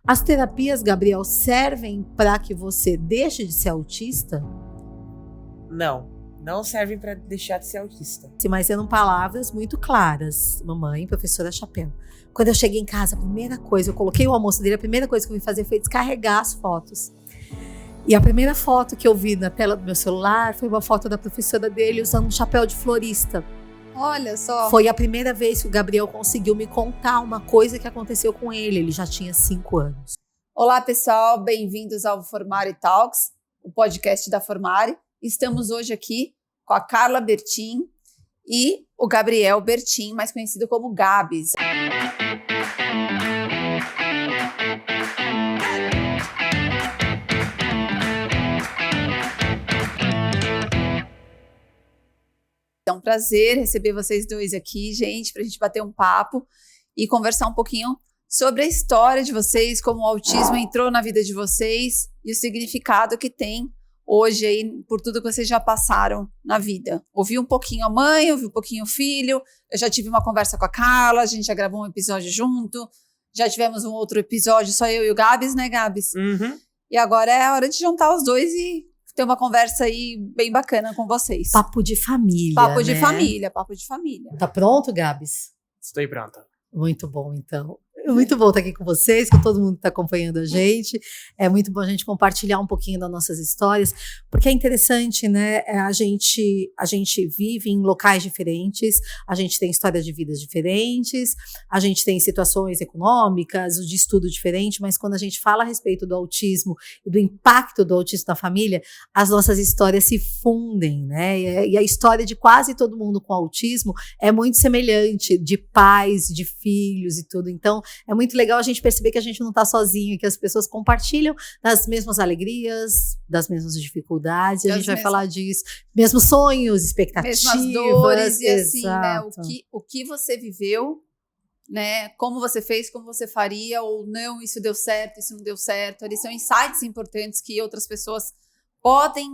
As terapias, Gabriel, servem para que você deixe de ser autista? Não servem para deixar de ser autista. Mas eram palavras muito claras, mamãe, professora Chapéu. Quando eu cheguei em casa, a primeira coisa, eu coloquei o almoço dele, a primeira coisa que eu vim fazer foi descarregar as fotos. E a primeira foto que eu vi na tela do meu celular foi uma foto da professora dele usando um chapéu de florista. Olha só. Foi a primeira vez que o Gabriel conseguiu me contar uma coisa que aconteceu com ele. Ele já tinha 5 anos. Olá, pessoal. Bem-vindos ao Formari Talks, o podcast da Formari. Estamos hoje aqui com a Carla Bertin e o Gabriel Bertin, mais conhecido como Gabs. É um prazer receber vocês dois aqui, gente, para a gente bater um papo e conversar um pouquinho sobre a história de vocês, como o autismo entrou na vida de vocês e o significado que tem hoje aí por tudo que vocês já passaram na vida. Ouvi um pouquinho a mãe, ouvi um pouquinho o filho, eu já tive uma conversa com a Carla, a gente já gravou um episódio junto, já tivemos um outro episódio, só eu e o Gabs, né, Gabs? Uhum. E agora é a hora de juntar os dois e ter uma conversa aí bem bacana com vocês. Papo de família, Papo de né? família, papo de família. Tá pronto, Gabs? Estou pronta. Muito bom, então. É muito bom estar aqui com vocês, com todo mundo que está acompanhando a gente. É muito bom a gente compartilhar um pouquinho das nossas histórias, porque é interessante, né? A gente vive em locais diferentes, a gente tem histórias de vidas diferentes, a gente tem situações econômicas, de estudo diferente, mas quando a gente fala a respeito do autismo e do impacto do autismo na família, as nossas histórias se fundem, né? E a história de quase todo mundo com autismo é muito semelhante, de pais, de filhos e tudo. Então, é muito legal a gente perceber que a gente não está sozinho, que as pessoas compartilham das mesmas alegrias, das mesmas dificuldades, e a gente vai falar disso. Mesmos sonhos, expectativas. Mesmas dores, e exato. assim, né? O que você viveu, né? Como você fez, como você faria, ou não, isso deu certo, isso não deu certo. Eles são insights importantes que outras pessoas podem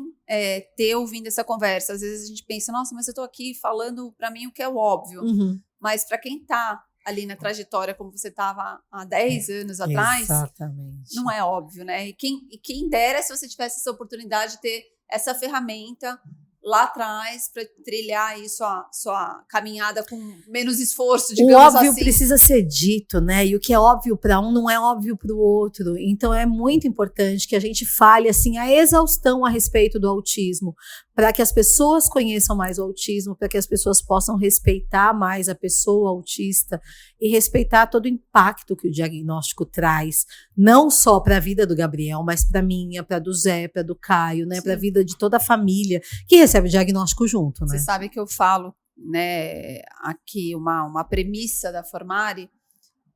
ter ouvindo essa conversa. Às vezes a gente pensa, nossa, mas eu estou aqui falando para mim o que é o óbvio. Uhum. Mas para quem está ali na trajetória como você estava há 10 anos atrás, exatamente. Não é óbvio, né? E quem dera se você tivesse essa oportunidade de ter essa ferramenta lá atrás para trilhar aí sua caminhada com menos esforço, digamos assim. O óbvio precisa ser dito, né? E o que é óbvio para um não é óbvio para o outro. Então é muito importante que a gente fale assim a exaustão a respeito do autismo, para que as pessoas conheçam mais o autismo, para que as pessoas possam respeitar mais a pessoa autista e respeitar todo o impacto que o diagnóstico traz, não só para a vida do Gabriel, mas para a minha, para a do Zé, para a do Caio, né? Para a vida de toda a família que recebe o diagnóstico junto, né? Você sabe que eu falo, né, aqui uma premissa da Formari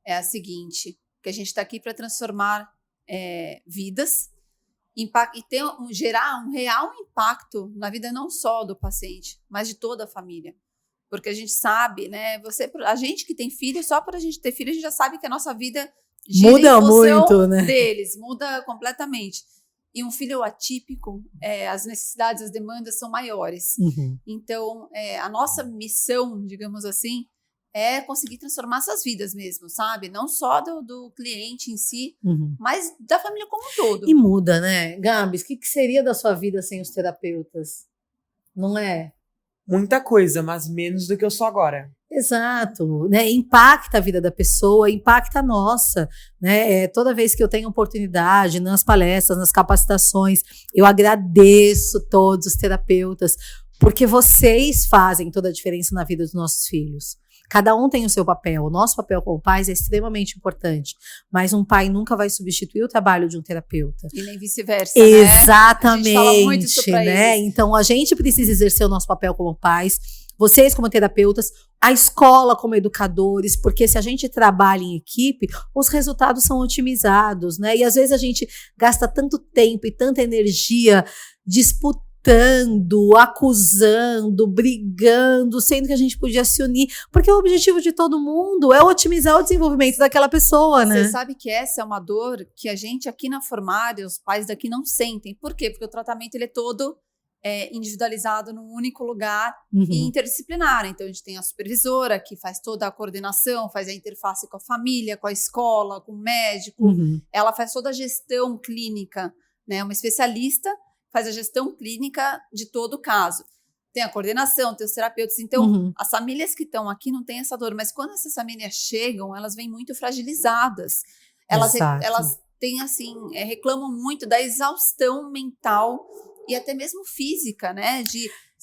é a seguinte, que a gente está aqui para transformar vidas e gerar um real impacto na vida não só do paciente, mas de toda a família. Porque a gente sabe, né, a gente que tem filho, só por a gente ter filho, a gente já sabe que a nossa vida gira muda em função muito, né? deles, muda completamente. E um filho atípico, as necessidades, as demandas são maiores. Uhum. Então, a nossa missão, digamos assim, é conseguir transformar essas vidas mesmo, sabe? Não só do cliente em si, mas da família como um todo. E muda, né? Gabs, o que seria da sua vida sem os terapeutas? Não é? Muita coisa, mas menos do que eu sou agora. Exato, né? Impacta a vida da pessoa, impacta a nossa, né? Toda vez que eu tenho oportunidade nas palestras, nas capacitações, eu agradeço todos os terapeutas, porque vocês fazem toda a diferença na vida dos nossos filhos. Cada um tem o seu papel. O nosso papel como pais é extremamente importante, mas um pai nunca vai substituir o trabalho de um terapeuta. E nem vice-versa, exatamente, né? A gente fala muito isso pra né? eles. Então a gente precisa exercer o nosso papel como pais, vocês como terapeutas, a escola como educadores, porque se a gente trabalha em equipe, os resultados são otimizados, né? E às vezes a gente gasta tanto tempo e tanta energia disputando, acusando, brigando, sendo que a gente podia se unir, porque o objetivo de todo mundo é otimizar o desenvolvimento daquela pessoa, né? Você sabe que essa é uma dor que a gente aqui na Formari, os pais daqui não sentem. Por quê? Porque o tratamento ele é todo individualizado num único lugar e Uhum. interdisciplinar. Então, a gente tem a supervisora, que faz toda a coordenação, faz a interface com a família, com a escola, com o médico. Uhum. Ela faz toda a gestão clínica, né? Uma especialista faz a gestão clínica de todo o caso. Tem a coordenação, tem os terapeutas. Então, Uhum. as famílias que estão aqui não têm essa dor, mas quando essas famílias chegam, elas vêm muito fragilizadas. Exato. Elas têm, assim, reclamam muito da exaustão mental e até mesmo física, né?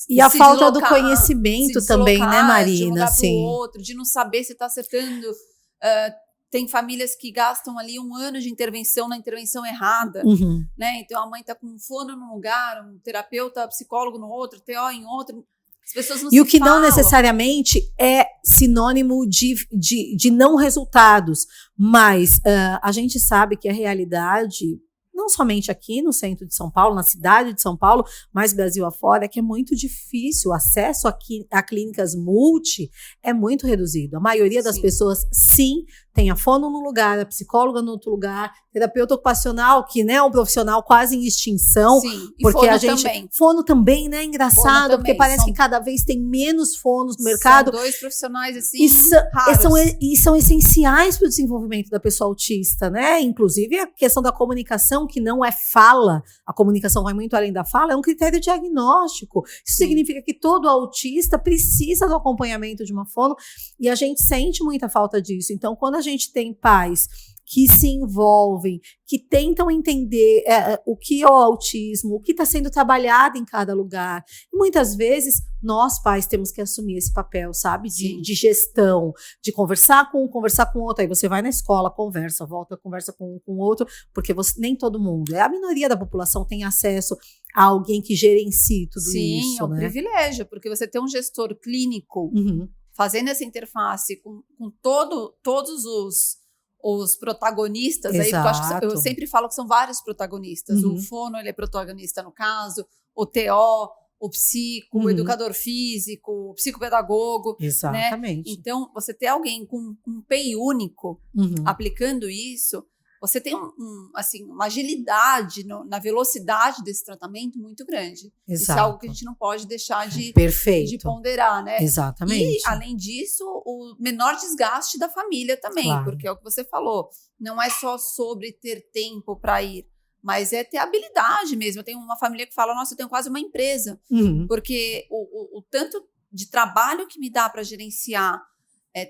E a se falta do deslocar, conhecimento se também, né, deslocar de um Marina? lugar pro Assim. outro, de não saber se está acertando. Tem famílias que gastam ali 1 ano de intervenção na intervenção errada, Uhum. né? Então a mãe está com um fono num lugar, um terapeuta, psicólogo no outro, TO em outro. As pessoas não E se o que não falam. necessariamente é sinônimo de não resultados, mas a gente sabe que a realidade, não somente aqui no centro de São Paulo, na cidade de São Paulo, mas Brasil afora, é que é muito difícil. O acesso a clínicas multi é muito reduzido. A maioria das Sim. pessoas, sim, tem a fono num lugar, a psicóloga no outro lugar, terapeuta ocupacional, que né, é um profissional quase em extinção. Sim, e Porque fono a gente. também. Fono também, né? Engraçado, Fono também, porque parece são- que cada vez tem menos fonos no mercado. São 2 profissionais assim E raros. são essenciais para o desenvolvimento da pessoa autista, né? Inclusive a questão da comunicação, que não é fala, a comunicação vai muito além da fala, é um critério diagnóstico. Isso Sim. significa que todo autista precisa do acompanhamento de uma fono, e a gente sente muita falta disso. Então, quando a gente tem pais que se envolvem, que tentam entender o que é o autismo, o que está sendo trabalhado em cada lugar. E muitas vezes, nós pais temos que assumir esse papel, sabe? Sim. De gestão, de conversar com um, conversar com outro. Aí você vai na escola, conversa, volta, conversa com outro, porque nem todo mundo, a minoria da população tem acesso a alguém que gerencie tudo Sim, isso, é um né? privilégio, porque você tem um gestor clínico Uhum. fazendo essa interface com todos os protagonistas aí, porque eu acho que Exato. eu sempre falo que são vários protagonistas. Uhum. O fono, ele é protagonista no caso, o TO, o psico, o Uhum. educador físico, o psicopedagogo. Exatamente. Então, você ter alguém com um PEI único Uhum. aplicando isso, você tem assim, uma agilidade na velocidade desse tratamento muito grande. Isso é Exato. algo que a gente não pode deixar de Perfeito. ponderar, né? Exatamente. E, além disso, o menor desgaste da família também, Claro. porque é o que você falou. Não é só sobre ter tempo para ir, mas é ter habilidade mesmo. Eu tenho uma família que fala, nossa, eu tenho quase uma empresa, Uhum. porque o tanto de trabalho que me dá para gerenciar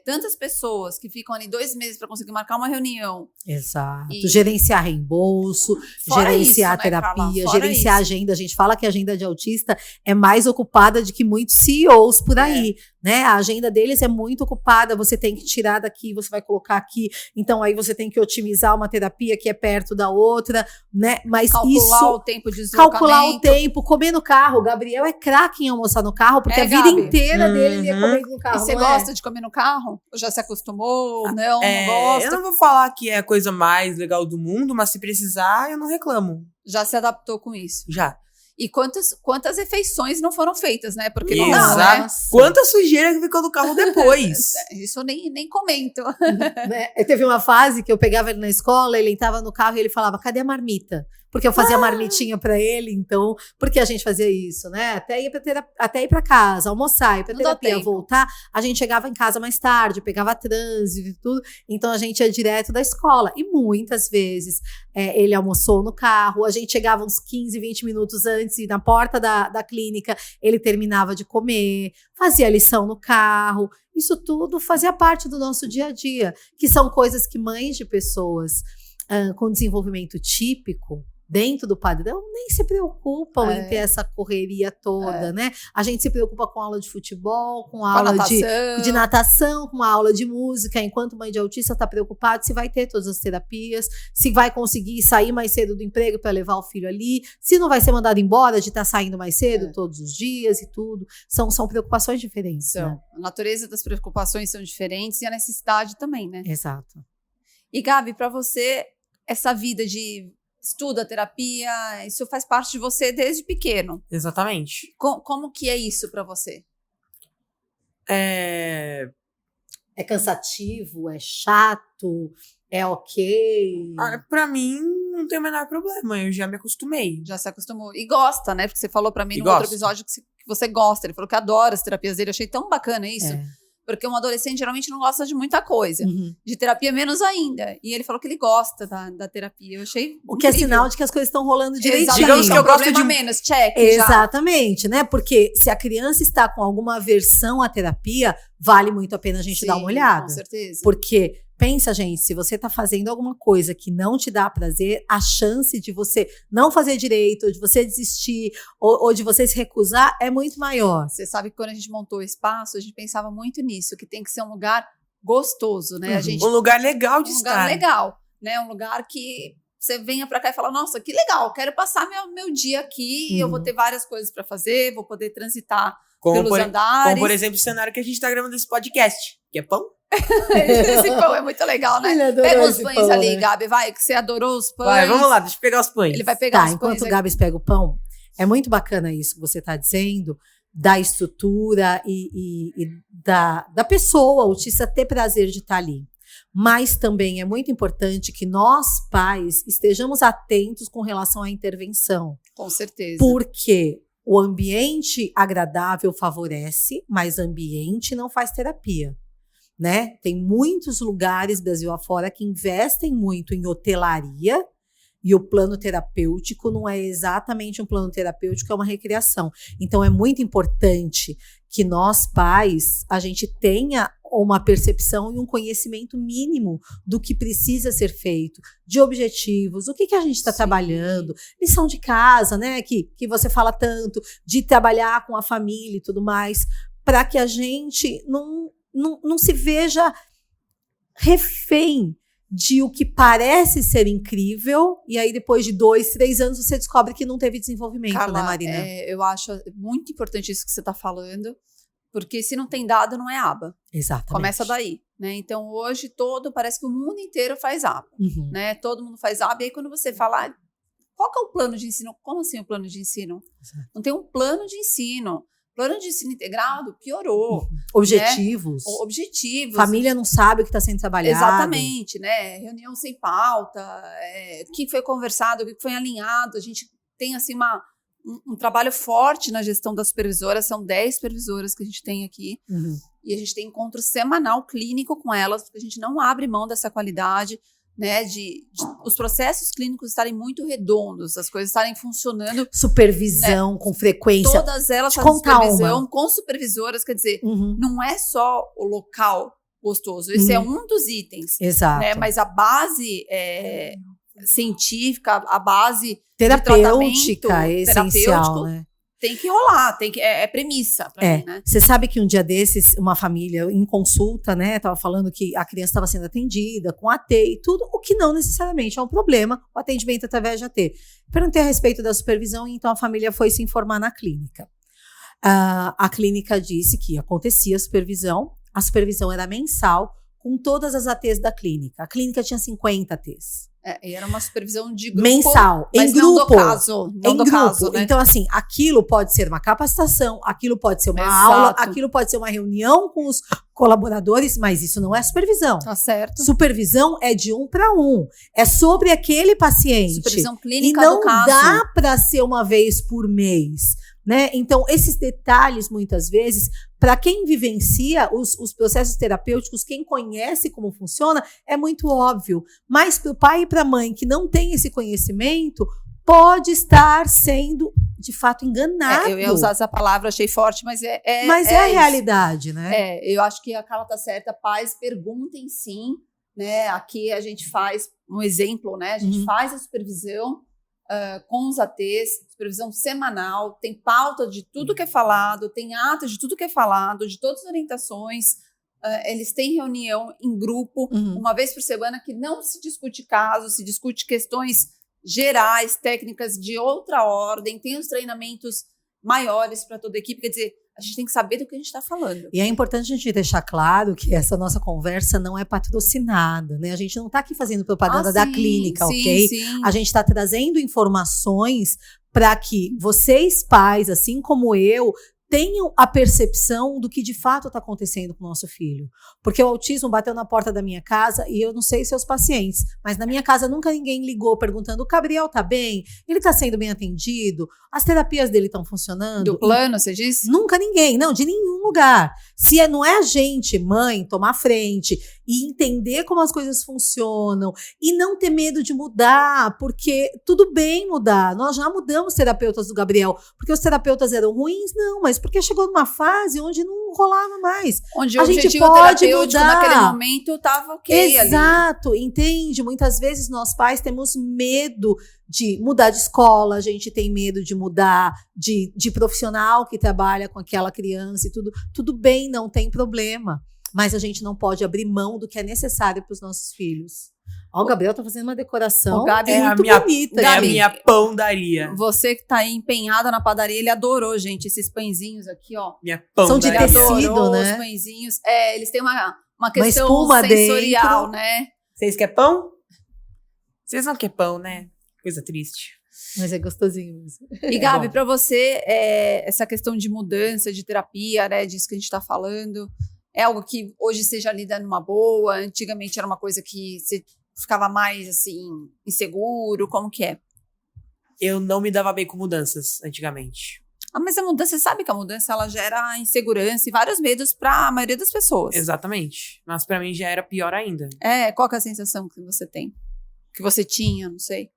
tantas pessoas que ficam ali 2 meses para conseguir marcar uma reunião. Exato. E- Gerenciar reembolso, Fora gerenciar isso, né, Carla? terapia, Fora gerenciar isso. agenda. A gente fala que a agenda de autista é mais ocupada de que muitos CEOs por aí, né? A agenda deles é muito ocupada, você tem que tirar daqui, você vai colocar aqui, então aí você tem que otimizar uma terapia que é perto da outra, né? Mas Calcular o isso, tempo de deslocamento. calcular o tempo, comer no carro. O Gabriel é craque em almoçar no carro, porque a vida Gabi. inteira dele ele ia Uhum. comendo no E carro. você não é? gosta de comer no carro? Ou já se acostumou? Não gosta? Eu não vou falar que é a coisa mais legal do mundo, mas se precisar, eu não reclamo. Já se adaptou com isso. Já. E quantas refeições não foram feitas, né? Porque não dá, Exato. né? Quanta sujeira que ficou no carro depois. Isso eu nem comento. Né? Eu teve uma fase que eu pegava ele na escola, ele entrava no carro e ele falava, cadê a marmita? Porque eu fazia marmitinha pra ele, então, porque a gente fazia isso, né? Até ir pra casa, almoçar, ir pra Não dá terapia, tempo. voltar, a gente chegava em casa mais tarde, pegava trânsito e tudo, então a gente ia direto da escola. E muitas vezes ele almoçou no carro, a gente chegava uns 15, 20 minutos antes, e na porta da clínica ele terminava de comer, fazia a lição no carro. Isso tudo fazia parte do nosso dia a dia, que são coisas que mães de pessoas com desenvolvimento típico, dentro do padrão, nem se preocupam em ter essa correria toda, né? A gente se preocupa com aula de futebol, com aula de natação, com aula de música, enquanto mãe de autista está preocupada se vai ter todas as terapias, se vai conseguir sair mais cedo do emprego para levar o filho ali, se não vai ser mandado embora de estar saindo mais cedo todos os dias e tudo. São preocupações diferentes, né? A natureza das preocupações são diferentes e a necessidade também, né? Exato. E, Gabi, para você, essa vida de estudo, a terapia, isso faz parte de você desde pequeno. Exatamente. Como que é isso para você? É cansativo, é chato, é ok? Pra mim, não não tem o menor problema, eu já me acostumei. Já se acostumou. E gosta, né? Porque você falou pra mim E no outro gosto. episódio que você gosta. Ele falou que adora as terapias dele. Eu achei tão bacana isso. É. Porque um adolescente geralmente não gosta de muita coisa. Uhum. De terapia, menos ainda. E ele falou que ele gosta da terapia. Eu achei O que é incrível. sinal de que as coisas estão rolando direitinho. Digamos que eu gosto problema de- menos, check. já. Exatamente, né? Porque se a criança está com alguma aversão à terapia, vale muito a pena a gente dar uma Sim, olhada. Com certeza. Porque, pensa, gente, se você tá fazendo alguma coisa que não te dá prazer, a chance de você não fazer direito, ou de você desistir, ou de você se recusar, é muito maior. Você sabe que quando a gente montou o espaço, a gente pensava muito nisso, que tem que ser um lugar gostoso, né? A Uhum. gente, Um lugar legal de um estar. lugar legal, né? Um lugar que você venha pra cá e fala, nossa, que legal, quero passar meu dia aqui, eu vou ter várias coisas pra fazer, vou poder transitar pelos andares. Como, por exemplo, o cenário que a gente tá gravando esse podcast, que é pão. Esse pão é muito legal, né? Ele adorou Pega os esse pães pão, ali, né? Gabi, vai, que você adorou os pães. Vai, vamos lá, deixa eu pegar os pães. Ele vai pegar Tá, os enquanto pães. o Gabs pega o pão, é muito bacana isso que você está dizendo, da estrutura e da pessoa autista ter prazer de estar ali. Mas também é muito importante que nós, pais, estejamos atentos com relação à intervenção. Com certeza. Porque o ambiente agradável favorece, mas ambiente não faz terapia, né? Tem muitos lugares Brasil afora que investem muito em hotelaria e o plano terapêutico não é exatamente um plano terapêutico, é uma recreação. Então é muito importante que nós, pais, a gente tenha uma percepção e um conhecimento mínimo do que precisa ser feito, de objetivos, o que a gente está trabalhando, lição de casa, né, que você fala tanto, de trabalhar com a família e tudo mais, para que a gente não se veja refém de o que parece ser incrível, e aí depois de 2, 3 anos você descobre que não teve desenvolvimento, Carla, né, Marina? eu acho muito importante isso que você está falando, porque se não tem dado, não é aba. Exatamente. Começa daí, né? Então, hoje, parece que o mundo inteiro faz aba, Uhum. né? Todo mundo faz aba, e aí quando você fala, qual que é o plano de ensino? Como assim o plano de ensino? Exato. Não tem um plano de ensino. Plano de ensino integrado piorou. Objetivos. Objetivos. Família não sabe o que está sendo trabalhado. Exatamente, né? Reunião sem pauta, o que foi conversado, o que foi alinhado. A gente tem, assim, um trabalho forte na gestão das supervisoras. São 10 supervisoras que a gente tem aqui. Uhum. E a gente tem encontro semanal clínico com elas, porque a gente não abre mão dessa qualidade, né? De os processos clínicos estarem muito redondos, as coisas estarem funcionando. Supervisão com frequência. Todas elas Te fazem contar supervisão uma. com supervisoras, quer dizer, Uhum. não é só o local gostoso, esse é um dos itens, Exato. né? Mas a base científica, a base Terapêutica tratamento é essencial, terapêutico né? tem que rolar, é premissa pra mim, né? Você sabe que um dia desses, uma família em consulta, né, tava falando que a criança estava sendo atendida com AT e tudo, o que não necessariamente é um problema, o atendimento através de AT. Perguntei a respeito da supervisão, e então a família foi se informar na clínica. A clínica disse que acontecia a supervisão era mensal, com todas as ATs da clínica. A clínica tinha 50 ATs. E era uma supervisão de grupo. Mensal, mas em grupo. não do caso. Não Em do grupo. caso, né? Então, assim, aquilo pode ser uma capacitação, aquilo pode ser uma Exato. aula, aquilo pode ser uma reunião com os colaboradores, mas isso não é supervisão. Tá certo. Supervisão é de 1 para 1. É sobre aquele paciente. Supervisão E clínica não do caso. dá para ser uma vez por mês, né? Então, esses detalhes, muitas vezes, para quem vivencia os processos terapêuticos, quem conhece como funciona, é muito óbvio. Mas para o pai e para a mãe que não tem esse conhecimento, pode estar sendo, de fato, enganado. Eu ia usar essa palavra, achei forte, mas Mas é a isso. realidade, né? Eu acho que a Carla tá certa. Pais, perguntem sim, né? Aqui a gente faz um exemplo, né? A gente faz a supervisão com os ATs, supervisão semanal, tem pauta de tudo que é falado, tem ata de tudo que é falado, de todas as orientações. Eles têm reunião em grupo, uma vez por semana, que não se discute casos, se discute questões gerais, técnicas de outra ordem, tem os treinamentos maiores para toda a equipe, quer dizer, a gente tem que saber do que a gente está falando. E é importante a gente deixar claro que essa nossa conversa não é patrocinada, né? A gente não está aqui fazendo propaganda da clínica, ok? Sim. A gente está trazendo informações para que vocês, pais, assim como eu, tenham a percepção do que de fato está acontecendo com o nosso filho. Porque o autismo bateu na porta da minha casa e eu não sei seus pacientes, mas na minha casa nunca ninguém ligou perguntando: o Gabriel tá bem? Ele tá sendo bem atendido? As terapias dele estão funcionando? Do plano, você disse? Nunca ninguém, não, de nenhum lugar. Se não é a gente, mãe, tomar frente e entender como as coisas funcionam e não ter medo de mudar, porque tudo bem mudar. Nós já mudamos terapeutas do Gabriel, porque os terapeutas eram ruins? Não, mas porque chegou numa fase onde não rolava mais. Onde A o gente objetivo pode terapêutico mudar. naquele momento estava ok ali. Exato, entende? Muitas vezes nós pais temos medo de mudar de escola, a gente tem medo de mudar de profissional que trabalha com aquela criança e tudo. Tudo bem, não tem problema. Mas a gente não pode abrir mão do que é necessário para os nossos filhos. Ó, o Gabriel tá fazendo uma decoração O Gabi é muito bonita. É a Gabi, minha pãodaria. Você que tá aí empenhada na padaria, ele adorou, gente, esses pãezinhos aqui, ó. Minha São de pãodaria. tecido. Adorou né? os pãezinhos. É, eles têm uma questão espuma sensorial, dentro. né? Vocês querem pão? Vocês não querem pão, né? Coisa triste. Mas é gostosinho mesmo. E Gabi, bom. pra você, essa questão de mudança, de terapia, né, disso que a gente tá falando, é algo que hoje você já lida numa boa? Antigamente era uma coisa que você ficava mais, assim, inseguro? Como que é? Eu não me dava bem com mudanças antigamente. Ah, mas a mudança, você sabe que a mudança, ela gera insegurança e vários medos pra maioria das pessoas. Exatamente. Mas pra mim já era pior ainda. Qual que é a sensação que você tem? Que você tinha, não sei.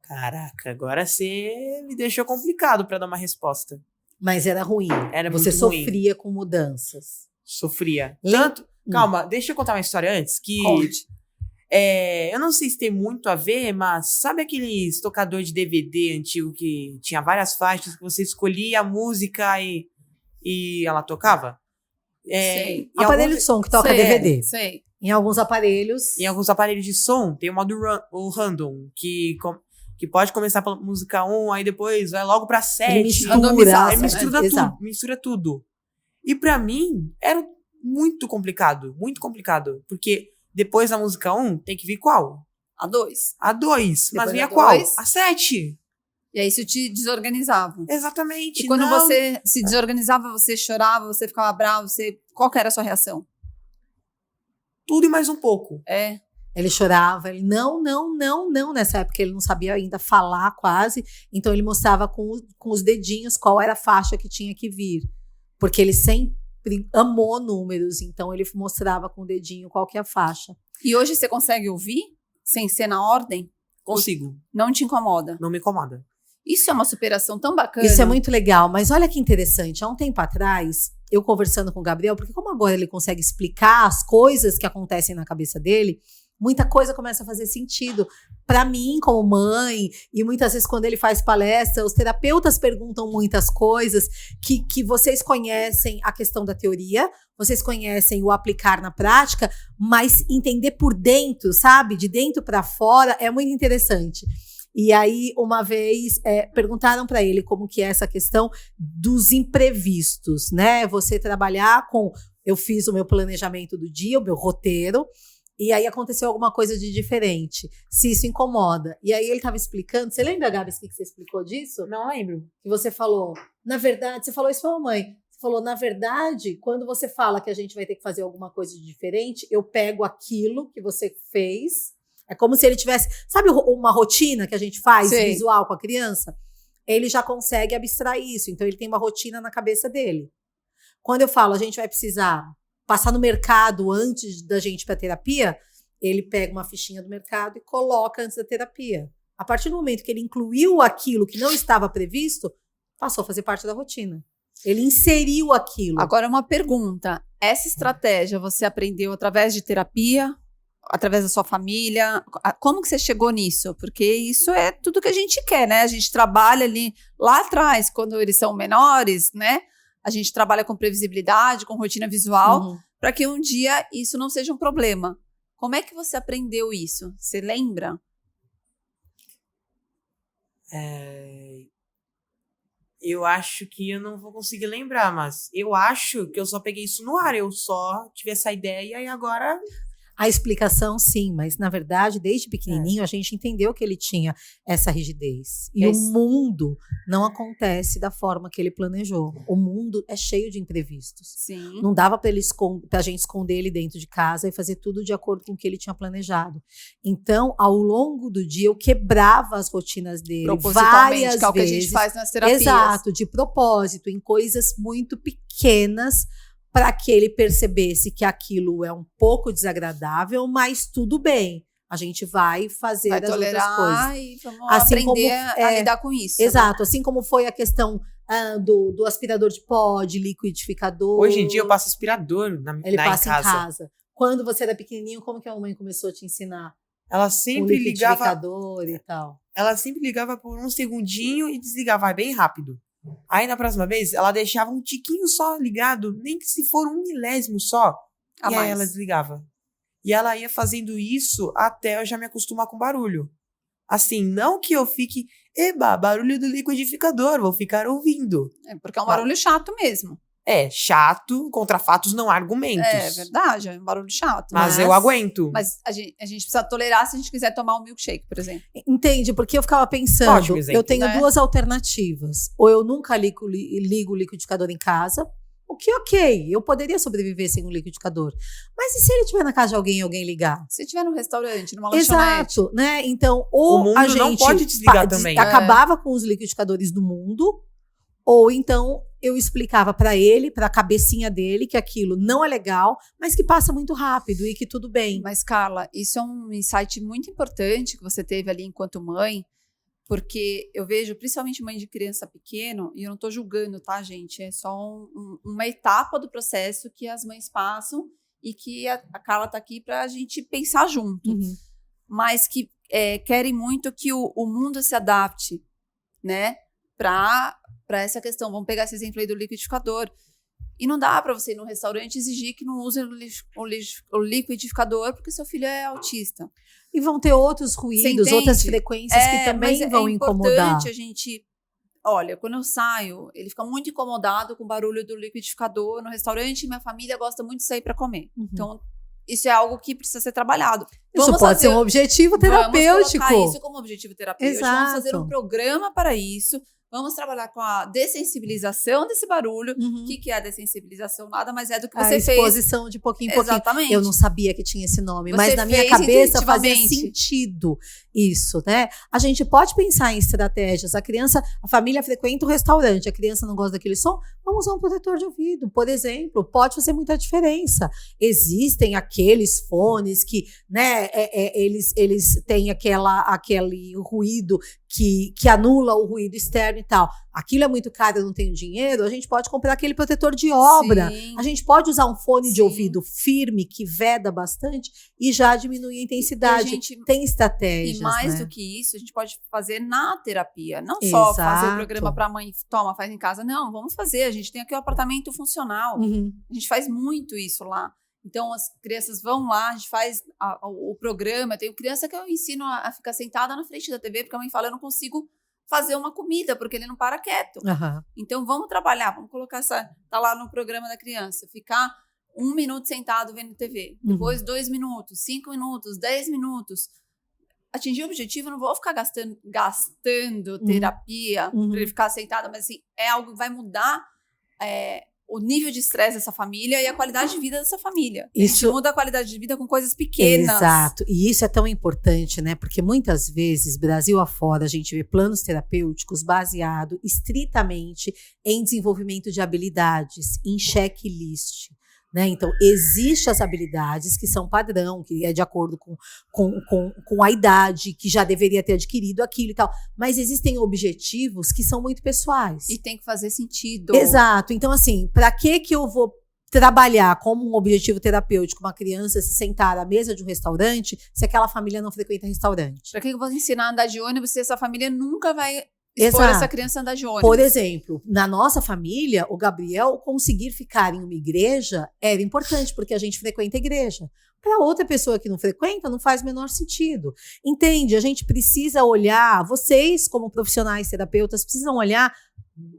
Caraca, agora você me deixou complicado pra dar uma resposta. Mas era ruim. Era Você muito ruim. sofria com mudanças. Sofria. Lem- Tanto. Calma, deixa eu contar uma história antes. Que Conte. eu não sei se tem muito a ver, mas sabe aqueles tocador de DVD antigo que tinha várias faixas que você escolhia a música e ela tocava? Sei. Em Aparelho alguns- de som que toca Sei, DVD. Sei. Em alguns aparelhos. Em alguns aparelhos de som, tem o modo o random, que pode começar pela música 1, aí depois vai logo pra 7. Ele mistura, randomizado, Aí né? mistura Exato. tudo, mistura tudo. E pra mim, era muito complicado, porque depois da música 1, tem que vir qual? A 2. A 2, mas Depois vinha da qual? 2. A 7. E aí isso te desorganizava. Exatamente. E quando não. você se desorganizava, você chorava, você ficava bravo, qual que era a sua reação? Tudo e mais um pouco. Ele chorava, ele não. Nessa época ele não sabia ainda falar quase, então ele mostrava com os dedinhos qual era a faixa que tinha que vir. Porque ele sempre amou números, então ele mostrava com o dedinho qual que é a faixa. E hoje você consegue ouvir sem ser na ordem? Consigo. Não te incomoda? Não me incomoda. Isso é uma superação tão bacana. Isso é muito legal, mas olha que interessante, há um tempo atrás, eu conversando com o Gabriel, porque como agora ele consegue explicar as coisas que acontecem na cabeça dele, muita coisa começa a fazer sentido. Para mim, como mãe, e muitas vezes quando ele faz palestra, os terapeutas perguntam muitas coisas que vocês conhecem a questão da teoria, vocês conhecem o aplicar na prática, mas entender por dentro, sabe? De dentro para fora é muito interessante. E aí, uma vez, perguntaram para ele como que é essa questão dos imprevistos, né? Você trabalhar com... Eu fiz o meu planejamento do dia, o meu roteiro, e aí aconteceu alguma coisa de diferente. Se isso incomoda. E aí ele estava explicando... Você lembra, Gabi, o que você explicou disso? Não lembro. Que você falou, na verdade... Você falou isso para a mamãe. Você falou, na verdade, quando você fala que a gente vai ter que fazer alguma coisa de diferente, eu pego aquilo que você fez... É como se ele tivesse... Sabe uma rotina que a gente faz Sei. visual com a criança? Ele já consegue abstrair isso. Então, ele tem uma rotina na cabeça dele. Quando eu falo, a gente vai precisar passar no mercado antes da gente ir para terapia, ele pega uma fichinha do mercado e coloca antes da terapia. A partir do momento que ele incluiu aquilo que não estava previsto, passou a fazer parte da rotina. Ele inseriu aquilo. Agora, uma pergunta. Essa estratégia você aprendeu através de terapia? Através da sua família? Como que você chegou nisso? Porque isso é tudo que a gente quer, né? A gente trabalha ali lá atrás, quando eles são menores, né? A gente trabalha com previsibilidade, com rotina visual, para que um dia isso não seja um problema. Como é que você aprendeu isso? Você lembra? Eu acho que eu não vou conseguir lembrar, mas eu acho que eu só peguei isso no ar. Eu só tive essa ideia e agora... A explicação, sim, mas na verdade, desde pequenininho, a gente entendeu que ele tinha essa rigidez. E o mundo não acontece da forma que ele planejou. O mundo é cheio de imprevistos. Sim. Não dava pra gente esconder ele dentro de casa e fazer tudo de acordo com o que ele tinha planejado. Então, ao longo do dia, eu quebrava as rotinas dele várias que é o que a vezes. gente faz nas terapias. Exato, de propósito, em coisas muito pequenas, para que ele percebesse que aquilo é um pouco desagradável, mas tudo bem. A gente vai fazer as outras coisas. E vamos assim aprender a lidar com isso. Exato, né? assim como foi a questão do aspirador de pó, de liquidificador. Hoje em dia eu passo aspirador Ele passa em casa. Quando você era pequenininho, como que a mamãe começou a te ensinar? Ela O sempre ligava. liquidificador e tal. Ela sempre ligava por um segundinho e desligava bem rápido. Aí na próxima vez, ela deixava um tiquinho só ligado, nem que se for 1 milésimo só. E aí ela desligava. E ela ia fazendo isso até eu já me acostumar com barulho. Assim, não que eu fique, eba, barulho do liquidificador, vou ficar ouvindo. Porque é um barulho chato mesmo. Chato, contra fatos não há argumentos. É verdade, é um barulho chato. Mas eu aguento. Mas a gente precisa tolerar se a gente quiser tomar um milkshake, por exemplo. Entende? Porque eu ficava pensando, Ótimo exemplo, eu tenho duas alternativas. Ou eu nunca ligo o liquidificador em casa, o que ok, eu poderia sobreviver sem um liquidificador. Mas e se ele estiver na casa de alguém e alguém ligar? Se estiver num restaurante, numa lanchonete. Exato, né? Então, ou o mundo a gente não pode desligar também. acabava com os liquidificadores do mundo, ou então eu explicava para ele, para a cabecinha dele, que aquilo não é legal, mas que passa muito rápido e que tudo bem. Mas, Carla, isso é um insight muito importante que você teve ali enquanto mãe, porque eu vejo, principalmente mãe de criança pequeno, e eu não estou julgando, tá, gente? É só uma etapa do processo que as mães passam e que a Carla está aqui para a gente pensar junto. Uhum. Mas que querem muito que o mundo se adapte, né? Para essa questão. Vamos pegar esse exemplo aí do liquidificador. E não dá para você ir num restaurante e exigir que não use o liquidificador porque seu filho é autista. E vão ter outros ruídos, outras frequências que também vão incomodar. É importante a gente... Olha, quando eu saio, ele fica muito incomodado com o barulho do liquidificador no restaurante e minha família gosta muito de sair para comer. Uhum. Então, isso é algo que precisa ser trabalhado. Isso pode ser um objetivo terapêutico. Vamos colocar isso como objetivo terapêutico. Exato. Vamos fazer um programa para isso. Vamos trabalhar com a dessensibilização desse barulho. O que é a dessensibilização? Nada mais é do que você fez. A exposição de pouquinho em pouquinho. Exatamente. Eu não sabia que tinha esse nome, mas na minha cabeça fazia sentido isso, né? A gente pode pensar em estratégias. A família frequenta o restaurante, a criança não gosta daquele som, vamos usar um protetor de ouvido, por exemplo. Pode fazer muita diferença. Existem aqueles fones que, né, eles têm aquele ruído que anula o ruído externo e tal. Aquilo é muito caro, eu não tenho dinheiro, a gente pode comprar aquele protetor de obra. Sim. A gente pode usar um fone de ouvido firme, que veda bastante, e já diminui a intensidade. Tem estratégias, e mais do que isso, a gente pode fazer na terapia. Não só fazer o programa para a mãe, toma, faz em casa. Não, vamos fazer. A gente tem aqui o apartamento funcional. A gente faz muito isso lá. Então, as crianças vão lá, a gente faz o programa. Tenho criança que eu ensino a ficar sentada na frente da TV, porque a mãe fala, eu não consigo fazer uma comida, porque ele não para quieto. Então, vamos trabalhar, vamos colocar tá lá no programa da criança, ficar 1 minuto sentado vendo TV, depois 2 minutos, 5 minutos, 10 minutos. Atingir o objetivo, eu não vou ficar gastando terapia para ele ficar sentado, mas assim, é algo que vai mudar o nível de estresse dessa família e a qualidade de vida dessa família. Isso, a gente muda a qualidade de vida com coisas pequenas. Exato. E isso é tão importante, né? Porque muitas vezes, Brasil afora, a gente vê planos terapêuticos baseados estritamente em desenvolvimento de habilidades, em checklist. Né? Então, existem as habilidades que são padrão, que é de acordo com a idade, que já deveria ter adquirido aquilo e tal. Mas existem objetivos que são muito pessoais. E tem que fazer sentido. Exato. Então, assim, para que eu vou trabalhar como um objetivo terapêutico uma criança se sentar à mesa de um restaurante se aquela família não frequenta restaurante? Para que eu vou ensinar a andar de ônibus se essa família nunca vai expor essa criança a andar de ônibus? Por exemplo, na nossa família, o Gabriel conseguir ficar em uma igreja era importante, porque a gente frequenta a igreja. Para outra pessoa que não frequenta, não faz o menor sentido. Entende? A gente precisa olhar, vocês como profissionais terapeutas, precisam olhar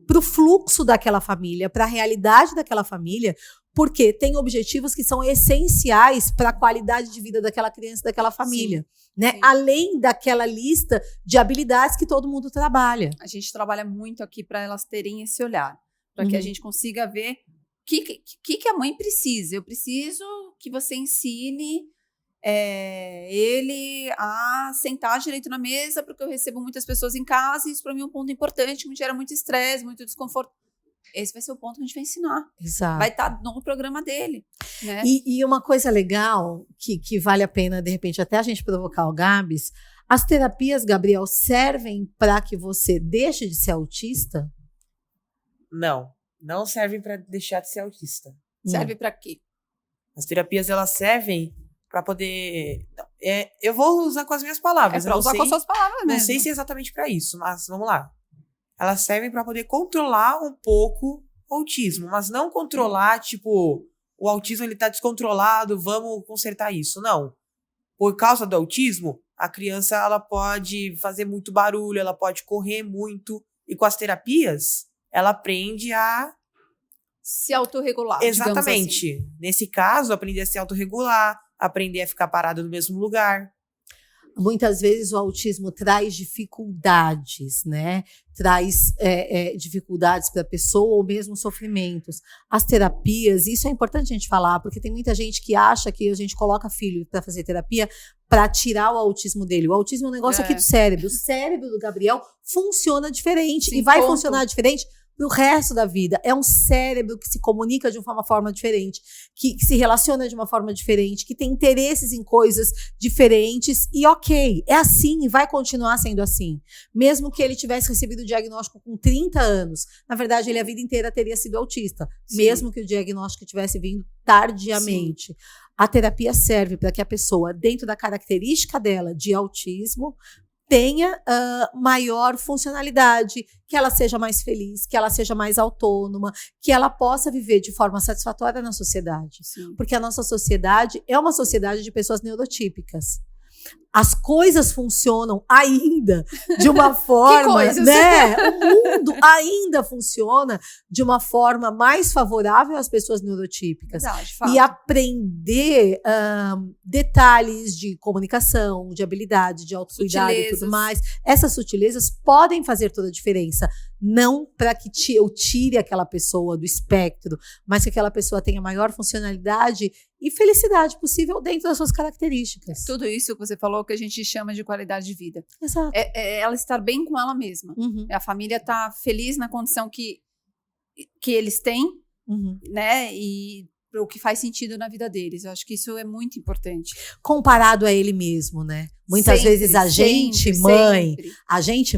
para o fluxo daquela família, para a realidade daquela família, Porque tem objetivos que são essenciais para a qualidade de vida daquela criança, daquela família. Né? Além daquela lista de habilidades que todo mundo trabalha. A gente trabalha muito aqui para elas terem esse olhar, para que a gente consiga ver o que a mãe precisa. Eu preciso que você ensine ele a sentar direito na mesa, porque eu recebo muitas pessoas em casa e isso para mim é um ponto importante, que me gera muito estresse, muito desconforto. Esse vai ser o ponto que a gente vai ensinar. Exato. Vai estar no programa dele. Né? E uma coisa legal, que vale a pena, de repente, até a gente provocar o Gabs, as terapias, Gabriel, servem para que você deixe de ser autista? Não servem para deixar de ser autista. Serve para quê? As terapias, elas servem para poder... eu vou usar com as minhas palavras. Para usar com as suas palavras mesmo. Não sei se é exatamente para isso, mas vamos lá. Elas servem para poder controlar um pouco o autismo, mas não controlar, tipo, o autismo ele tá descontrolado, vamos consertar isso. Não. Por causa do autismo, a criança ela pode fazer muito barulho, ela pode correr muito, e com as terapias, ela aprende a se autorregular. Exatamente. Assim. Nesse caso, aprender a se autorregular, aprender a ficar parado no mesmo lugar. Muitas vezes o autismo traz dificuldades, né? Traz dificuldades para a pessoa ou mesmo sofrimentos. As terapias, isso é importante a gente falar, porque tem muita gente que acha que a gente coloca filho para fazer terapia para tirar o autismo dele. O autismo é um negócio aqui do cérebro. O cérebro do Gabriel funciona diferente. Sim, e vai funcionar diferente pro resto da vida. É um cérebro que se comunica de uma forma diferente, que se relaciona de uma forma diferente, que tem interesses em coisas diferentes e ok, é assim e vai continuar sendo assim. Mesmo que ele tivesse recebido o diagnóstico com 30 anos, na verdade ele a vida inteira teria sido autista, mesmo que o diagnóstico tivesse vindo tardiamente. Sim. A terapia serve para que a pessoa, dentro da característica dela de autismo, tenha maior funcionalidade, que ela seja mais feliz, que ela seja mais autônoma, que ela possa viver de forma satisfatória na sociedade. Sim. Porque a nossa sociedade é uma sociedade de pessoas neurotípicas. As coisas funcionam ainda de uma forma, né? O mundo ainda funciona de uma forma mais favorável às pessoas neurotípicas. Verdade, e aprender detalhes de comunicação, de habilidade, de autocuidado e tudo mais. Essas sutilezas podem fazer toda a diferença. Não para que eu tire aquela pessoa do espectro, mas que aquela pessoa tenha a maior funcionalidade e felicidade possível dentro das suas características. Tudo isso que você falou que a gente chama de qualidade de vida. Exato. É ela estar bem com ela mesma. Uhum. A família estar feliz na condição que eles têm, né? E o que faz sentido na vida deles. Eu acho que isso é muito importante. Comparado a ele mesmo, né? Muitas vezes a gente,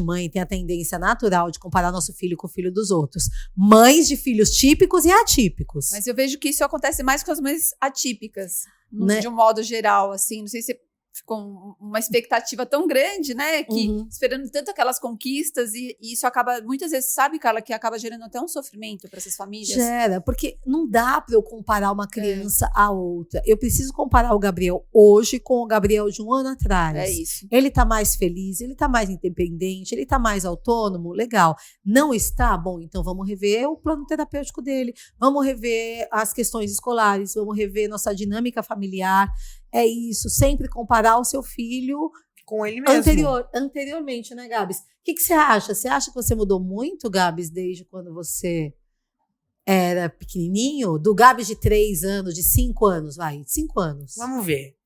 mãe, tem a tendência natural de comparar nosso filho com o filho dos outros. Mães de filhos típicos e atípicos. Mas eu vejo que isso acontece mais com as mães atípicas, né? De um modo geral, assim. Não sei se ficou uma expectativa tão grande, né? Que esperando tanto aquelas conquistas e isso acaba, muitas vezes, sabe, Carla, que acaba gerando até um sofrimento para essas famílias. Gera, porque não dá para eu comparar uma criança a outra. Eu preciso comparar o Gabriel hoje com o Gabriel de um ano atrás. É isso. Ele tá mais feliz, ele tá mais independente, ele tá mais autônomo, legal. Não está? Bom, então vamos rever o plano terapêutico dele, vamos rever as questões escolares, vamos rever nossa dinâmica familiar. É isso, sempre comparar o seu filho com ele mesmo. Anteriormente, né, Gabs? O que você acha? Você acha que você mudou muito, Gabs, desde quando você era pequenininho? Do Gabs de 3 anos, de 5 anos, vai, 5 anos. Vamos ver.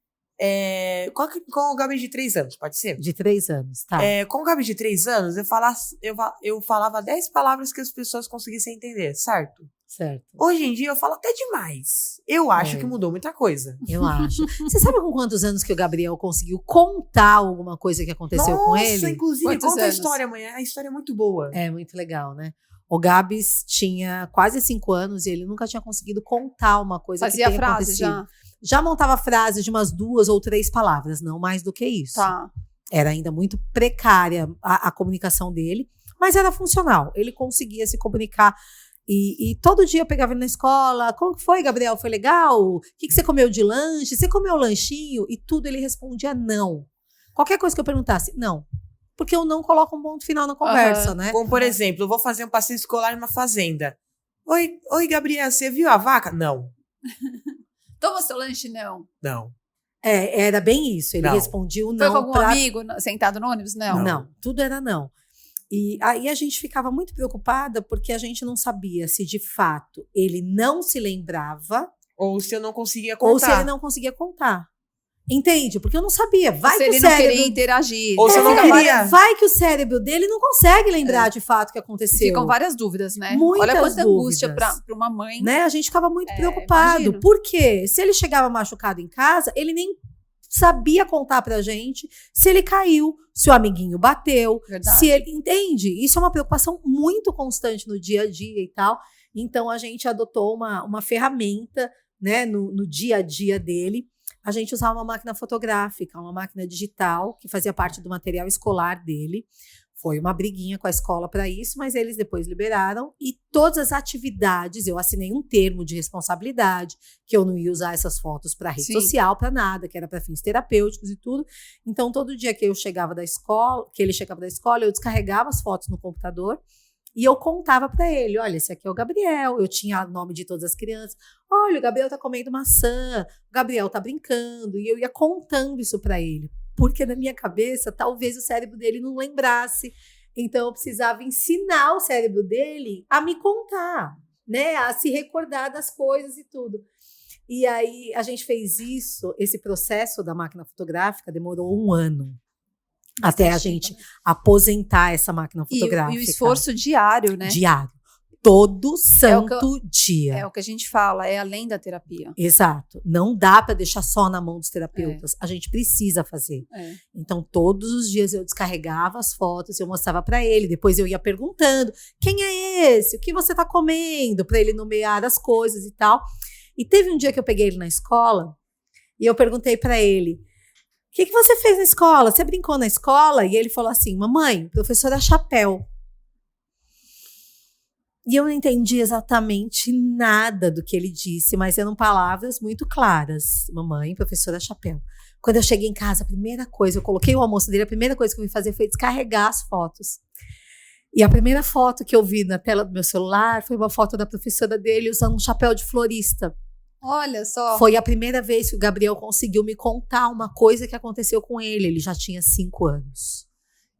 Com o Gabs de 3 anos, pode ser? De 3 anos, tá. Com o Gabs de 3 anos, eu falava 10 palavras que as pessoas conseguissem entender, certo? Certo. Hoje em dia eu falo até demais. Eu acho que mudou muita coisa. Eu acho. Você sabe com quantos anos que o Gabriel conseguiu contar alguma coisa que aconteceu com ele? Nossa, inclusive, conta a história amanhã. A história é muito boa. É muito legal, né? O Gabs tinha quase 5 anos e ele nunca tinha conseguido contar uma coisa que tenha acontecido. Já montava frases de umas 2 ou 3 palavras, não mais do que isso. Tá. Era ainda muito precária a comunicação dele, mas era funcional. Ele conseguia se comunicar. E todo dia eu pegava ele na escola. Como que foi, Gabriel? Foi legal? O que você comeu de lanche? Você comeu lanchinho? E tudo ele respondia não. Qualquer coisa que eu perguntasse, não. Porque eu não coloco um ponto final na conversa, né? Como, por exemplo, eu vou fazer um passeio escolar numa fazenda. Oi, Gabriel, você viu a vaca? Não. Toma seu lanche, não. Não. Era bem isso. Ele Não. respondia o Foi não com algum amigo sentado no ônibus? Não. Não, tudo era não. E aí a gente ficava muito preocupada porque a gente não sabia se de fato ele não se lembrava Ou se eu não conseguia contar. ou se ele não conseguia contar. Entende? Porque eu não sabia. Vai se que ele o não cérebro... queria interagir. Ou se eu não Fica queria. várias- Vai que o cérebro dele não consegue lembrar de fato o que aconteceu. Ficam várias dúvidas, né? Muitas Olha quanta angústia dúvidas. para uma mãe. Né? A gente ficava muito preocupado. imagino. Por quê? Se ele chegava machucado em casa, ele nem sabia contar pra gente se ele caiu, se o amiguinho bateu, Verdade. se ele... Entende? Isso é uma preocupação muito constante no dia a dia e tal. Então, a gente adotou uma ferramenta, né, no dia a dia dele. A gente usava uma máquina fotográfica, uma máquina digital, que fazia parte do material escolar dele. Foi uma briguinha com a escola para isso, mas eles depois liberaram. E todas as atividades, eu assinei um termo de responsabilidade, que eu não ia usar essas fotos para rede Sim. social, para nada, que era para fins terapêuticos e tudo. Então, todo dia que eu chegava da escola, que ele chegava da escola, eu descarregava as fotos no computador e eu contava para ele, olha, esse aqui é o Gabriel, eu tinha o nome de todas as crianças. Olha, o Gabriel tá comendo maçã, o Gabriel tá brincando, e eu ia contando isso para ele. Porque na minha cabeça, talvez o cérebro dele não lembrasse. Então, eu precisava ensinar o cérebro dele a me contar, né? A se recordar das coisas e tudo. E aí, a gente fez isso, esse processo da máquina fotográfica demorou 1 ano. Até a gente aposentar essa máquina fotográfica. E o esforço diário, né? Diário. Todo santo dia. É o que a gente fala, é além da terapia. Exato. Não dá para deixar só na mão dos terapeutas. A gente precisa fazer. É. Então, todos os dias eu descarregava as fotos, eu mostrava para ele. Depois eu ia perguntando: quem é esse? O que você tá comendo? Para ele nomear as coisas e tal. E teve um dia que eu peguei ele na escola e eu perguntei para ele: o que você fez na escola? Você brincou na escola? E ele falou assim: mamãe, professora Chapéu. E eu não entendi exatamente nada do que ele disse, mas eram palavras muito claras. Mamãe, professora Chapéu. Quando eu cheguei em casa, a primeira coisa, eu coloquei o almoço dele, a primeira coisa que eu fui fazer foi descarregar as fotos. E a primeira foto que eu vi na tela do meu celular foi uma foto da professora dele usando um chapéu de florista. Olha só. Foi a primeira vez que o Gabriel conseguiu me contar uma coisa que aconteceu com ele. Ele já tinha 5 anos.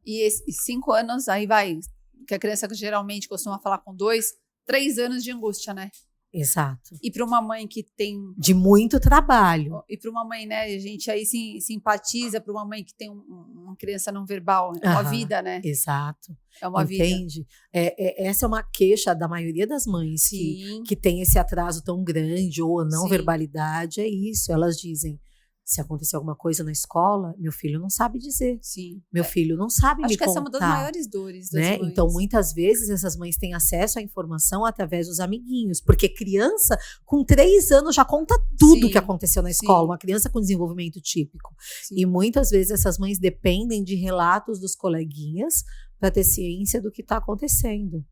E esses 5 anos, aí vai... Que a criança geralmente costuma falar com 2, 3 anos de angústia, né? Exato. E para uma mãe que tem... De muito trabalho. E para uma mãe, né? A gente aí simpatiza para uma mãe que tem uma criança não verbal. É uma vida, né? Exato. É uma vida. Entende? Essa é uma queixa da maioria das mães que tem esse atraso tão grande ou a não Sim. verbalidade. É isso. Elas dizem, se acontecer alguma coisa na escola, meu filho não sabe dizer. Sim. Meu filho não sabe Acho me que contar. essa é uma das maiores dores das Né? mães. Então, muitas vezes, essas mães têm acesso à informação através dos amiguinhos. Porque criança, com 3 anos, já conta tudo Sim. que aconteceu na escola. Sim. Uma criança com desenvolvimento típico. Sim. E muitas vezes essas mães dependem de relatos dos coleguinhas para ter ciência do que está acontecendo.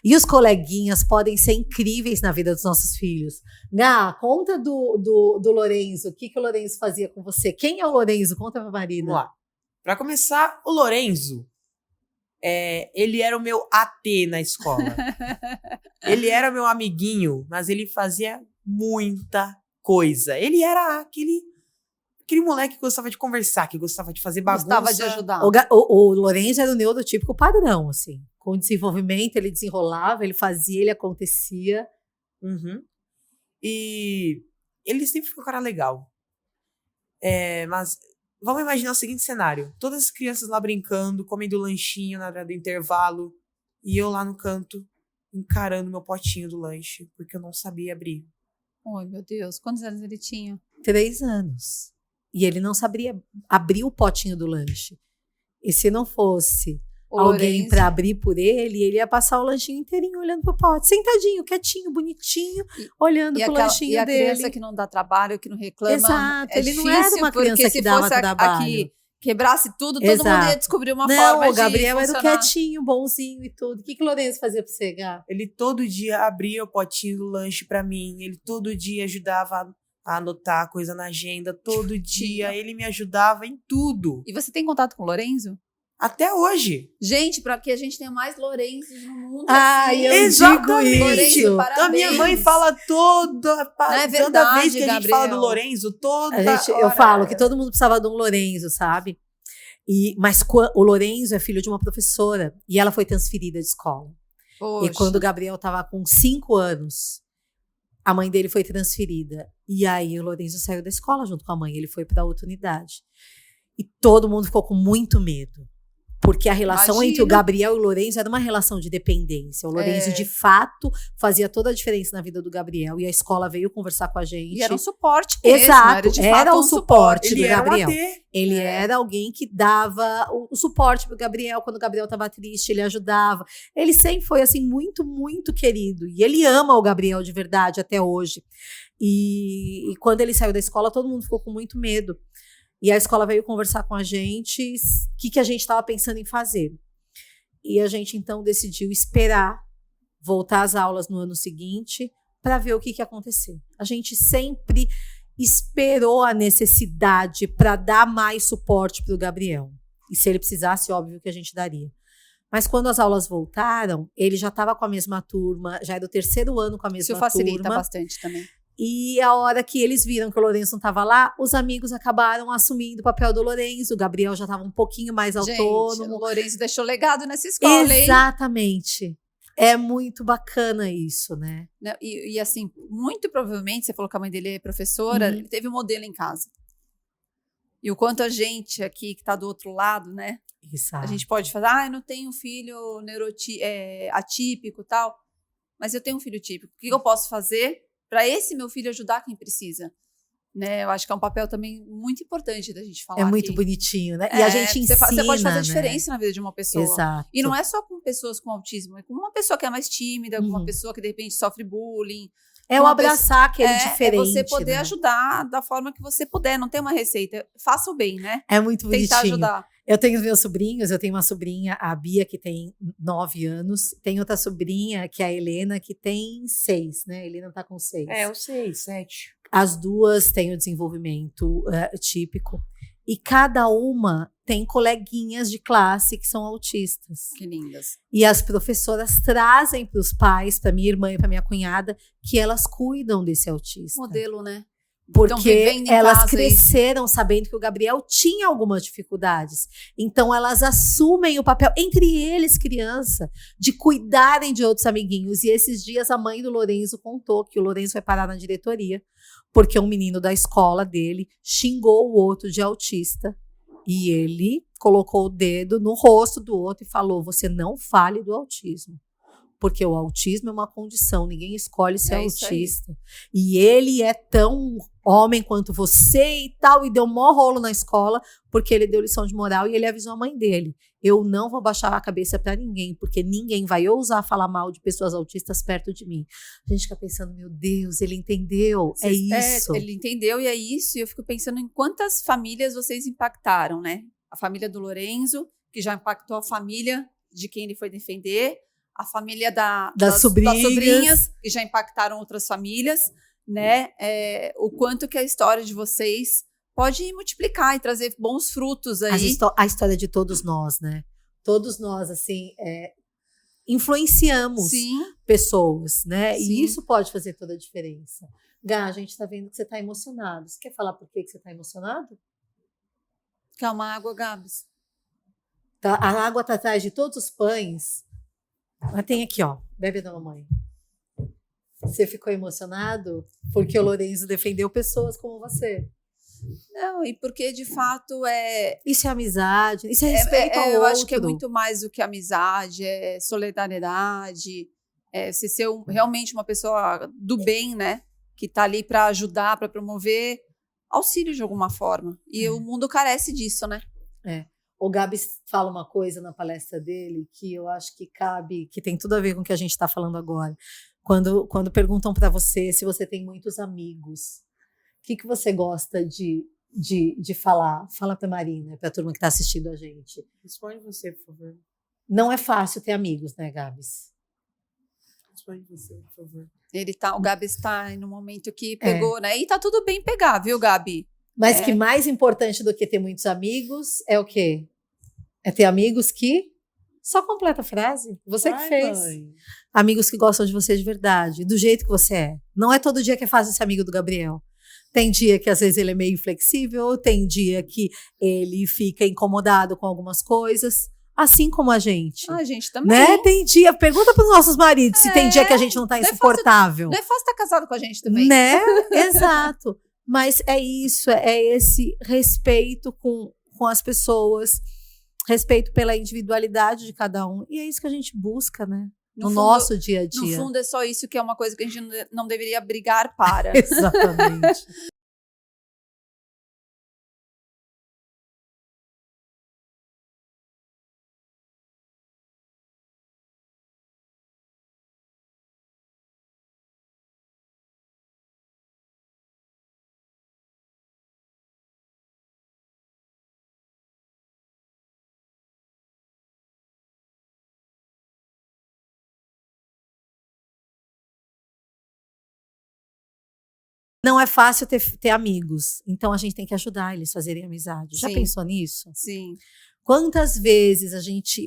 E os coleguinhas podem ser incríveis na vida dos nossos filhos. Gá, conta do Lorenzo. O que o Lorenzo fazia com você? Quem é o Lorenzo? Conta pra Marina. Vamos lá. Pra começar, o Lorenzo, ele era o meu AT na escola. Ele era meu amiguinho, mas ele fazia muita coisa. Ele era aquele moleque que gostava de conversar, que gostava de fazer bagunça. Gostava de ajudar. O Lorenzo era o neurotípico padrão, assim. Com o desenvolvimento, ele desenrolava, ele fazia, ele acontecia. Uhum. E ele sempre foi um cara legal. Mas vamos imaginar o seguinte cenário. Todas as crianças lá brincando, comendo lanchinho na hora do intervalo. E eu lá no canto, encarando meu potinho do lanche, porque eu não sabia abrir. Ai, meu Deus. Quantos anos ele tinha? 3 anos. E ele não sabia abrir o potinho do lanche. E se não fosse alguém para abrir por ele, ele ia passar o lanchinho inteirinho olhando pro pote. Sentadinho, quietinho, bonitinho, olhando pro lanchinho dele. E a criança que não dá trabalho, que não reclama. Exato, é ele não era uma criança que dava trabalho. Aqui, quebrasse tudo, todo Exato. mundo ia descobrir uma não, forma de o Gabriel era o funcionar. quietinho, bonzinho e tudo. O que o Lourenço fazia pra você, Gá? Ele todo dia abria o potinho do lanche pra mim. Ele todo dia ajudava a anotar coisa na agenda. Todo dia ele me ajudava em tudo. E você tem contato com o Lorenzo? Até hoje. Gente, para que a gente tenha mais Lorenzos no mundo. Ai, eu Exatamente. digo Lorenzo, isso. parabéns. A minha mãe fala toda verdade, vez que a gente fala do Gabriel. Lorenzo, toda Eu hora. falo que todo mundo precisava de um Lorenzo, sabe? Mas o Lorenzo é filho de uma professora e ela foi transferida de escola. Poxa. E quando o Gabriel estava com 5 anos, a mãe dele foi transferida. E aí o Lorenzo saiu da escola junto com a mãe, ele foi para outra unidade. E todo mundo ficou com muito medo. Porque a relação entre o Gabriel e o Lorenzo era uma relação de dependência. O Lorenzo, de fato, fazia toda a diferença na vida do Gabriel. E a escola veio conversar com a gente. E era um suporte mesmo. Exato, Era o suporte do Ele era Gabriel. um AT. Ele era alguém que dava o suporte pro Gabriel. Quando o Gabriel estava triste, ele ajudava. Ele sempre foi, assim, muito, muito querido. E ele ama o Gabriel de verdade até hoje. E quando ele saiu da escola, todo mundo ficou com muito medo. E a escola veio conversar com a gente o que a gente estava pensando em fazer. E a gente, então, decidiu esperar voltar às aulas no ano seguinte para ver o que ia acontecer. A gente sempre esperou a necessidade para dar mais suporte para o Gabriel. E se ele precisasse, óbvio que a gente daria. Mas quando as aulas voltaram, ele já estava com a mesma turma, já era o 3º ano com a mesma turma. Isso facilita bastante também. E a hora que eles viram que o Lorenzo não estava lá, os amigos acabaram assumindo o papel do Lorenzo. O Gabriel já estava um pouquinho mais autônomo. O Lorenzo deixou legado nessa escola, hein? Exatamente. É muito bacana isso, né? E assim, muito provavelmente, você falou que a mãe dele é professora, ele teve um modelo em casa. E o quanto a gente aqui, que está do outro lado, né? Exato. A gente pode falar, eu não tenho filho atípico e tal, mas eu tenho um filho típico. O que eu posso fazer para esse meu filho ajudar quem precisa? Né? Eu acho que é um papel também muito importante da gente falar. É muito aqui. bonitinho, né? E a gente ensina, você pode fazer a né? diferença na vida de uma pessoa. Exato. E não é só com pessoas com autismo, é com uma pessoa que é mais tímida, com uma pessoa que de repente sofre bullying. É o abraçar aquele diferente. É você poder né? ajudar da forma que você puder. Não tem uma receita. Faça o bem, né? É muito bonitinho. Tentar ajudar. Eu tenho os meus sobrinhos, eu tenho uma sobrinha, a Bia, que tem 9 anos. Tem outra sobrinha, que é a Helena, que tem 6, né? A Helena tá com 6. Eu sei, 7. As duas têm o desenvolvimento típico. E cada uma tem coleguinhas de classe que são autistas. Que lindas. E as professoras trazem para os pais, para minha irmã e para minha cunhada, que elas cuidam desse autista. Modelo, né? Porque elas cresceram sabendo que o Gabriel tinha algumas dificuldades. Então, elas assumem o papel, entre eles, criança, de cuidarem de outros amiguinhos. E esses dias, a mãe do Lorenzo contou que o Lorenzo vai parar na diretoria, porque um menino da escola dele xingou o outro de autista. E ele colocou o dedo no rosto do outro e falou: você não fale do autismo. Porque o autismo é uma condição, ninguém escolhe ser autista. E ele é tão homem quanto você e tal, e deu mó rolo na escola, porque ele deu lição de moral e ele avisou a mãe dele: eu não vou baixar a cabeça pra ninguém, porque ninguém vai ousar falar mal de pessoas autistas perto de mim. A gente fica pensando, meu Deus, ele entendeu, é isso. Ele entendeu e é isso, e eu fico pensando em quantas famílias vocês impactaram, né? A família do Lorenzo, que já impactou a família de quem ele foi defender, a família das sobrinhas, que já impactaram outras famílias, né? O quanto que a história de vocês pode multiplicar e trazer bons frutos aí. A história de todos nós, né? Todos nós, assim, influenciamos pessoas, né? Sim. E isso pode fazer toda a diferença. Gá, a gente tá vendo que você tá emocionado. Você quer falar por que você tá emocionado? Quer uma água, Gabs? Tá, a água tá atrás de todos os pães. Mas tem aqui, ó. Bebe da mamãe. Você ficou emocionado porque o Lorenzo defendeu pessoas como você. Não, e porque de fato Isso é amizade, isso é respeito ao outro. Eu acho que é muito mais do que amizade, é solidariedade, você ser realmente uma pessoa do bem, né? Que tá ali para ajudar, para promover auxílio de alguma forma. E o mundo carece disso, né? O Gabs fala uma coisa na palestra dele que eu acho que cabe, que tem tudo a ver com o que a gente está falando agora. Quando perguntam para você se você tem muitos amigos, o que você gosta de falar? Fala para a Marina, para a turma que está assistindo a gente. Responde você, por favor. Não é fácil ter amigos, né, Gabs? Responde você, por favor. O Gabs está no momento que pegou, né? E tá tudo bem pegar, viu, Gabi? Mas que mais importante do que ter muitos amigos é o quê? É ter amigos que... Só completa a frase. Você que fez. Mãe. Amigos que gostam de você de verdade, do jeito que você é. Não é todo dia que é fácil ser amigo do Gabriel. Tem dia que às vezes ele é meio inflexível, tem dia que ele fica incomodado com algumas coisas, assim como a gente. A gente também. Né? Tem dia, pergunta pros nossos maridos se tem dia que a gente não tá insuportável. Não é fácil estar casado com a gente também. Né? Exato. Mas é isso, é esse respeito com as pessoas, respeito pela individualidade de cada um. E é isso que a gente busca, né? No fundo, nosso dia a dia. No fundo, é só isso que é uma coisa que a gente não deveria brigar para. Exatamente. Não é fácil ter amigos, então a gente tem que ajudar eles a fazerem amizade. Já Sim. pensou nisso? Sim. Quantas vezes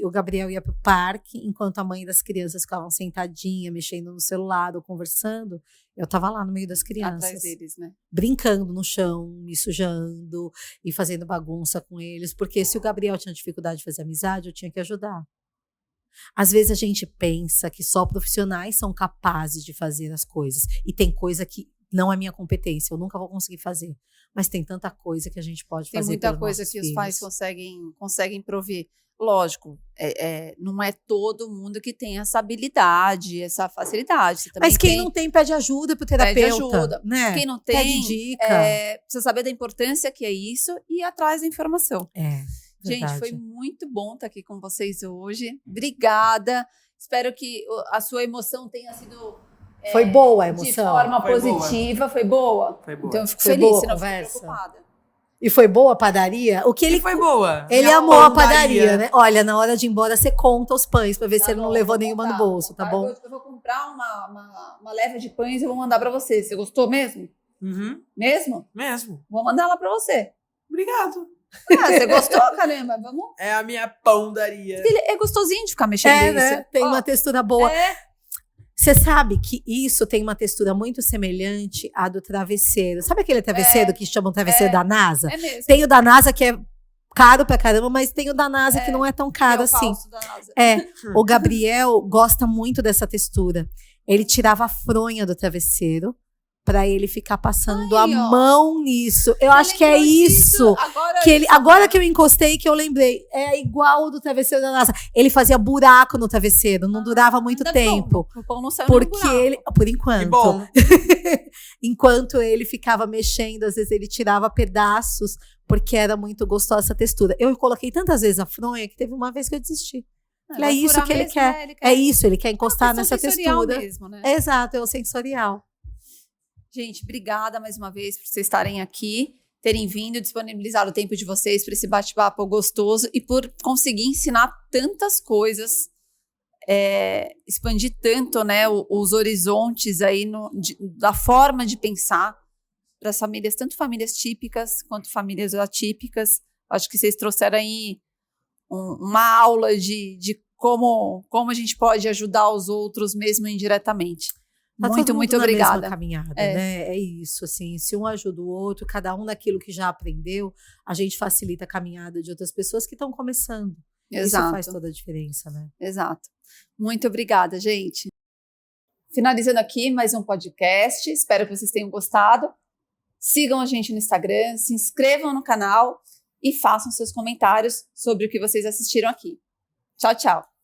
o Gabriel ia pro parque, enquanto a mãe das crianças ficavam sentadinha, mexendo no celular ou conversando, eu tava lá no meio das crianças. Atrás deles, né? Brincando no chão, me sujando e fazendo bagunça com eles, porque se o Gabriel tinha dificuldade de fazer amizade, eu tinha que ajudar. Às vezes a gente pensa que só profissionais são capazes de fazer as coisas, e tem coisa que não é minha competência, eu nunca vou conseguir fazer. Mas tem tanta coisa que a gente pode fazer. Tem muita coisa que os pais conseguem prover. Lógico, não é todo mundo que tem essa habilidade, essa facilidade. Você também Mas quem não tem, pede ajuda pro terapeuta. Pede ajuda. Né? Quem não tem, pede dica. Precisa saber da importância que é isso e ir atrás da informação. Gente, verdade. foi muito bom estar aqui com vocês hoje. Obrigada. Espero que a sua emoção tenha sido... Foi boa a emoção? De forma positiva. Foi boa? Foi boa. Então eu fico Foi feliz, boa a senão eu fico conversa? preocupada. E foi boa a padaria? O que ele foi boa. Ele amou a padaria, né? Olha, na hora de ir embora, você conta os pães pra ver se ele não levou nenhuma no bolso, tá bom? Eu vou comprar uma leva de pães e vou mandar pra você. Você gostou mesmo? Uhum. Mesmo? Mesmo. Vou mandar lá pra você. Obrigado. Você gostou, caramba? Vamos. É a minha pãodaria. É gostosinho de ficar mexendo nisso. Né? Tem uma textura boa. Você sabe que isso tem uma textura muito semelhante à do travesseiro. Sabe aquele travesseiro que chamam travesseiro da NASA? É mesmo. Tem o da NASA que é caro pra caramba, mas tem o da NASA que não é tão caro assim. Da NASA. O Gabriel gosta muito dessa textura. Ele tirava a fronha do travesseiro pra ele ficar passando a mão nisso. Eu acho que é isso. Agora que eu encostei, que eu lembrei. É igual do travesseiro da NASA. Ele fazia buraco no travesseiro, não durava muito tempo. O pão não saiu porque ele, por enquanto. Que bom. Enquanto ele ficava mexendo, às vezes ele tirava pedaços, porque era muito gostosa essa textura. Eu coloquei tantas vezes a fronha que teve uma vez que eu desisti. Falei, é isso que ele quer. É isso, ele quer encostar nessa textura. Mesmo, né? Exato, é o sensorial. Gente, obrigada mais uma vez por vocês estarem aqui, terem vindo, disponibilizado o tempo de vocês para esse bate-papo gostoso e por conseguir ensinar tantas coisas, expandir tanto, né, os horizontes aí da forma de pensar para as famílias, tanto famílias típicas quanto famílias atípicas. Acho que vocês trouxeram aí uma aula de como a gente pode ajudar os outros mesmo indiretamente. Tá muito obrigada. Mesma caminhada, né? É isso, assim, se um ajuda o outro, cada um naquilo que já aprendeu, a gente facilita a caminhada de outras pessoas que estão começando. Exato. Isso faz toda a diferença, né? Exato. Muito obrigada, gente. Finalizando aqui mais um podcast, espero que vocês tenham gostado. Sigam a gente no Instagram, se inscrevam no canal e façam seus comentários sobre o que vocês assistiram aqui. Tchau, tchau.